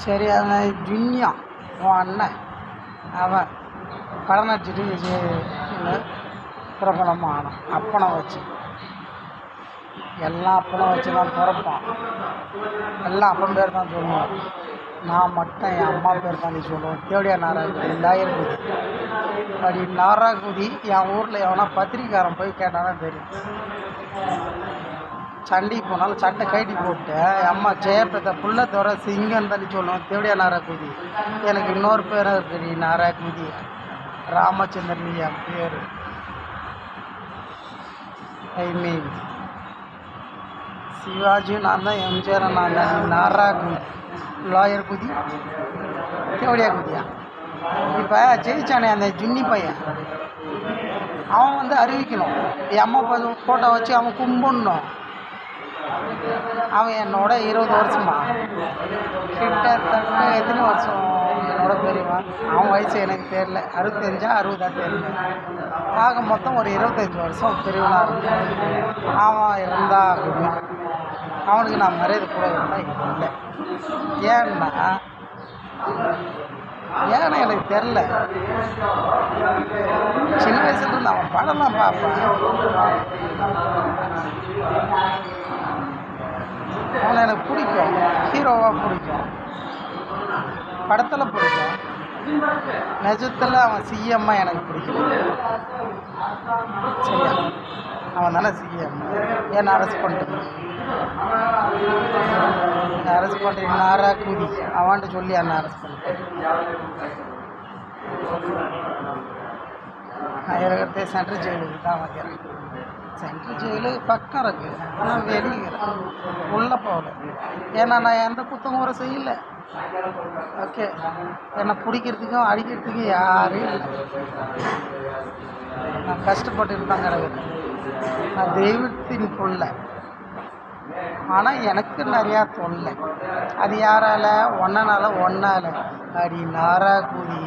சரி அவன் ஜுன்யா உன் அண்ணன் அவன் படம் நடிச்சிட்டு பிரபலமாக ஆனான். அப்பனை வச்சு எல்லாம் அப்பனை வச்சு தான் பிறப்பான். எல்லாம் அப்பன் பேர் தான் சொல்லுவான். நான் மட்டும் என் அம்மா பேர் தான் நீ சொல்லுவேன். தேவடியா நாராயணகுடி லாயர்குடி அப்படி நாராயணகுடி. என் ஊரில் எவனா பத்திரிக்காரன் போய் கேட்டானா தெரியும். சண்டைக்கு போனாலும் சட்டை கைட்டி போட்டு என் அம்மா ஜெயபிரதா புள்ள தவிர சிங்கன்னு தண்ணி சொல்லுவோம். தேவடியா நாராயணகுடி. எனக்கு இன்னொரு பேர் இருக்குது நாராயணகுடி ராமச்சந்திரன் என் பேர். ஐ மீன் சிவாஜி நான் தான், எம்ஜிஆர் நான் தான். நாராயணகுடி லாயர் குதி தேவடியா குதியா. இப்போ ஜெயிச்சானே அந்த ஜுன்னி பையன், அவன் வந்து அறிவிக்கணும். என் அம்மா ஃபோட்டோ வச்சு அவன் கும்பிடணும். அவன் என்னோட 20 வருஷமா, கிட்டத்தட்ட எத்தனை வருஷம் என்னோட பெரியவன். அவன் வயசு எனக்கு தெரியல, 65 60 தெரியல. ஆக மொத்தம் ஒரு 25 வருஷம் பெரியவனாக இருக்கும். அவன் இருந்தா அவனுக்கு நான் மரியாதை கூட இருந்தால் இல்லை. ஏன்னா எனக்கு தெரில. சின்ன வயசுலேருந்து அவன் படம்லாம் பார்ப்பேன். அவனை எனக்கு பிடிக்கும், ஹீரோவாக பிடிக்கும், படத்தில் பிடிக்கும். நிஜத்தில் அவன் சிஎம்மாக எனக்கு பிடிக்கும். சரியா, அவன் தானே சிஎம். ஏன்னா அரெஸ்ட் பண்ணிட்டு அரெஸ்ட் பண்ணுறீங்க நாராயணகுடி அவன்ட்டு சொல்லி அண்ணன் அரெஸ்ட் பண்ணிட்டேன். நான் இருக்கிறதே சென்ட்ரல் ஜெயிலுக்கு தான் வைக்கிறேன். சென்ட்ரல் ஜெயிலு பக்கம் இருக்குது, நான் வெளியிருக்கிறேன், உள்ளே போகல. ஏன்னா நான் எந்த குத்தம் கூட செய்யலை. ஓகே, என்னை பிடிக்கிறதுக்கும் அடிக்கிறதுக்கும் யாரும் இல்லை. நான் கஷ்டப்பட்டுட்டு தான் கிடக்குறேன். நான் தெய்வத்தின் பிள்ளை. ஆனால் எனக்கு நிறையா தொல்லை. அது யாரால்? ஒன்னால் அடி நாராயணகுடி.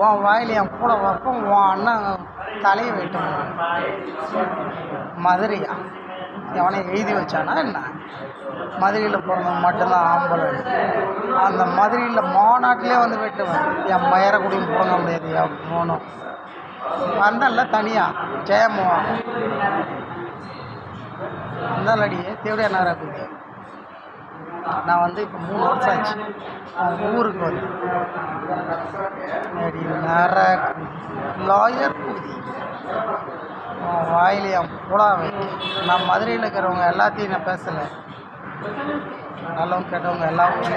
உன் வாயில் என் கூட வைப்போம், உன் அண்ணன் தலையை வெட்டணும். மதுரையா எவனை எழுதி வச்சானா என்ன? மதுரையில் பிறந்தவங்க மட்டும்தான் ஆம்பளை. அந்த மதுரையில் மாநாட்டிலே வந்து வெட்டுவேன். என் மயரக்குடியும் பிறங்க முடியாது. என் போகணும் வந்தல்ல தனியாக ஜெயமோகன் அந்தாலடியே தேவடியா நாராயணகுடி. நான் வந்து இப்போ 3 வருஷம் ஆச்சு ஊருக்கு வந்து. அடி நாராயணகுடி லாயர் குதி வாயில் என் புலா வைக்க. நான் மதுரையில் இருக்கிறவங்க எல்லாத்தையும் நான் பேசலை. நல்லவங்க கெட்டவங்க எல்லாம்